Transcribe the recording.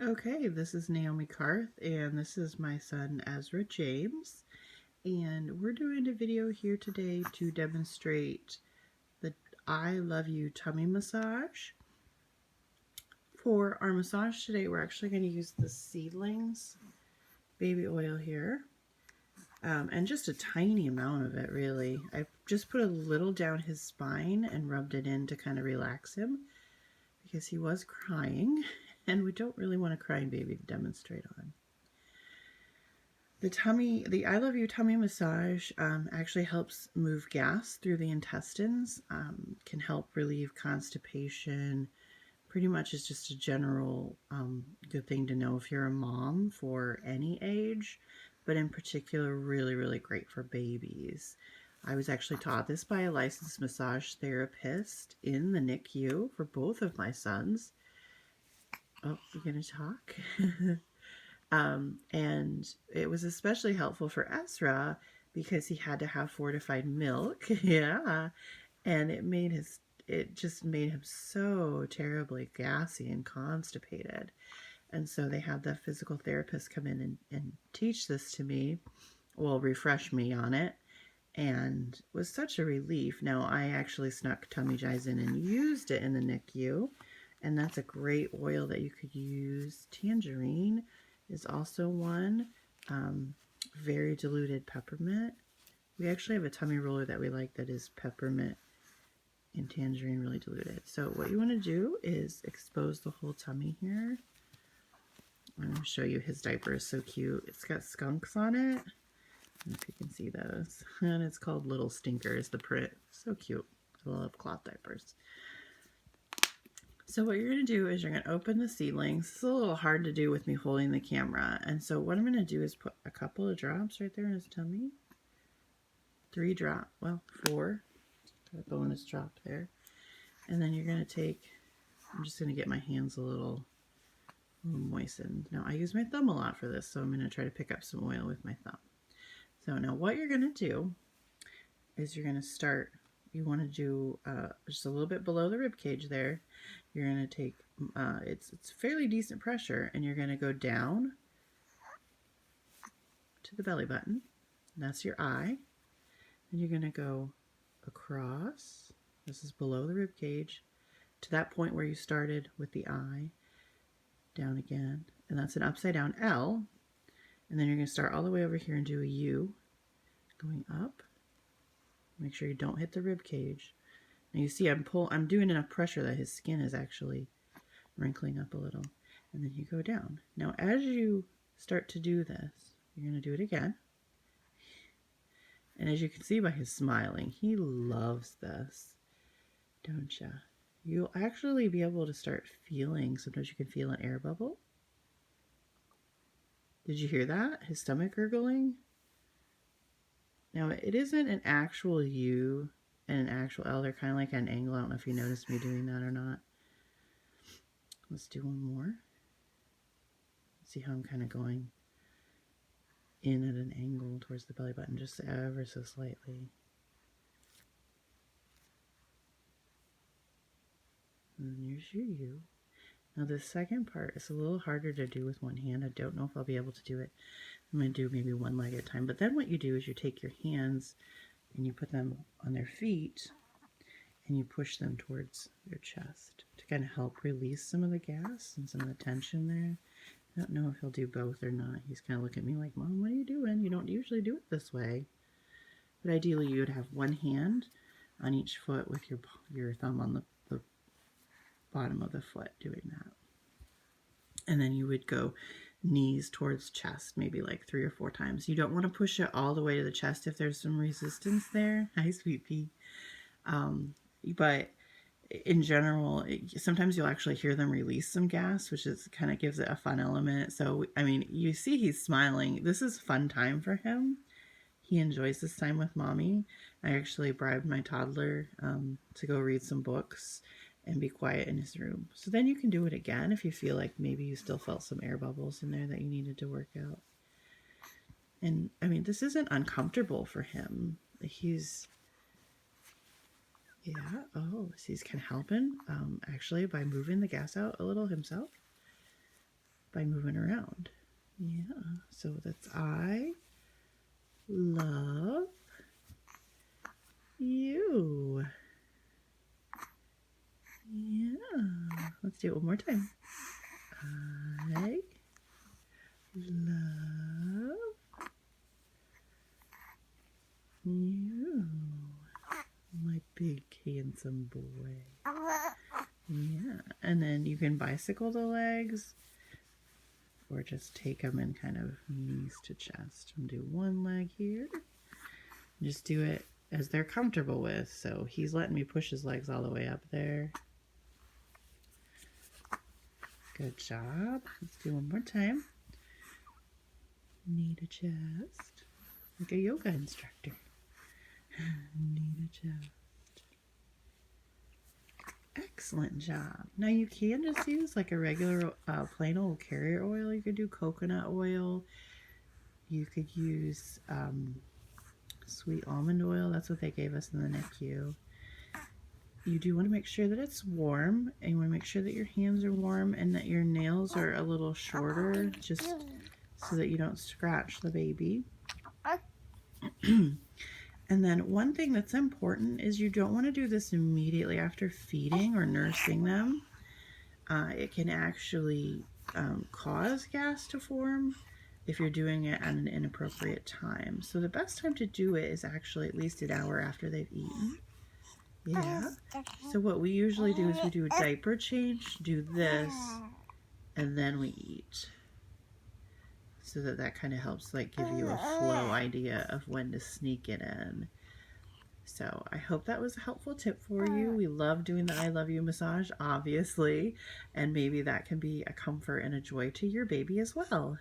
Okay, this is Naomi Karth, and this is my son Ezra James, and we're doing a video here today to demonstrate the I Love You tummy massage. For our massage today, we're actually going to use the Seedlings baby oil here, and just a tiny amount of it, really. I just put a little down his spine and rubbed it in to kind of relax him because he was crying, and we don't really want a crying baby to demonstrate on. The I Love You tummy massage actually helps move gas through the intestines, can help relieve constipation. Pretty much is just a general good thing to know if you're a mom for any age, but in particular really, really great for babies. I was actually taught this by a licensed massage therapist in the NICU for both of my sons. Oh, you gonna talk? And it was especially helpful for Ezra because he had to have fortified milk. Yeah. And it just made him so terribly gassy and constipated. And so they had the physical therapist come in and teach this to me, well, refresh me on it. And it was such a relief. Now, I actually snuck Tummy Jies in and used it in the NICU. And that's a great oil that you could use. Tangerine is also one. Very diluted peppermint. We actually have a tummy roller that we like that is peppermint and tangerine really diluted. So what you want to do is expose the whole tummy here. I'm going to show you his diaper is so cute. It's got skunks on it. I don't know if you can see those. And it's called Little Stinkers, the print. So cute. I love cloth diapers. So what you're going to do is you're going to open the Seedlings. It's a little hard to do with me holding the camera. And so what I'm going to do is put a couple of drops right there in his tummy. 4. Got a bonus drop there. And then you're going to take, I'm just going to get my hands a little moistened. Now I use my thumb a lot for this, so I'm going to try to pick up some oil with my thumb. So now what you're going to do is you're going to start, you want to do just a little bit below the rib cage there. You're going to take, it's fairly decent pressure, and you're going to go down to the belly button. That's your eye. And you're going to go across, this is below the rib cage, to that point where you started with the eye, down again, and that's an upside down L. And then you're going to start all the way over here and do a U, going up. Make sure you don't hit the rib cage. Now you see I'm doing enough pressure that his skin is actually wrinkling up a little. And then you go down. Now as you start to do this, you're going to do it again. And as you can see by his smiling, he loves this, don't you? You'll actually be able to start feeling, sometimes you can feel an air bubble. Did you hear that? His stomach gurgling? Now, it isn't an actual U and an actual L. They're kind of like at an angle. I don't know if you noticed me doing that or not. Let's do one more. See how I'm kind of going in at an angle towards the belly button, just ever so slightly. And here's your U. Now the second part is a little harder to do with one hand. I don't know if I'll be able to do it. I'm going to do maybe one leg at a time. But then what you do is you take your hands and you put them on their feet and you push them towards their chest to kind of help release some of the gas and some of the tension there. I don't know if he'll do both or not. He's kind of looking at me like, Mom, what are you doing? You don't usually do it this way. But ideally you would have one hand on each foot with your thumb on the bottom of the foot doing that. And then you would go knees towards chest, maybe like 3 or 4 times. You don't want to push it all the way to the chest if there's some resistance there. Hi, sweet pea. But in general, sometimes you'll actually hear them release some gas, which is kind of gives it a fun element. So, I mean, you see he's smiling. This is a fun time for him. He enjoys this time with Mommy. I actually bribed my toddler to go read some books and be quiet in his room. So then you can do it again if you feel like maybe you still felt some air bubbles in there that you needed to work out. And I mean, this isn't uncomfortable for him. He's, yeah, oh, so he's kind of helping actually by moving the gas out a little himself. by moving around. Yeah, so that's I love you. Yeah, let's do it one more time. I love you, my big handsome boy. Yeah, and then you can bicycle the legs or just take them and kind of knees to chest. And do one leg here. Just do it as they're comfortable with. So he's letting me push his legs all the way up there. Good job. Let's do one more time. Knee to chest. Like a yoga instructor. Knee to chest. Excellent job. Now you can just use like a regular plain old carrier oil. You could do coconut oil. You could use sweet almond oil. That's what they gave us in the NICU. You do want to make sure that it's warm, and you want to make sure that your hands are warm and that your nails are a little shorter, just so that you don't scratch the baby. And then one thing that's important is you don't want to do this immediately after feeding or nursing them. It can actually cause gas to form if you're doing it at an inappropriate time. So the best time to do it is actually at least an hour after they've eaten. Yeah. So what we usually do is we do a diaper change, do this, and then we eat. So that kind of helps like give you a flow idea of when to sneak it in. So I hope that was a helpful tip for you. We love doing the I love you massage, obviously, and maybe that can be a comfort and a joy to your baby as well.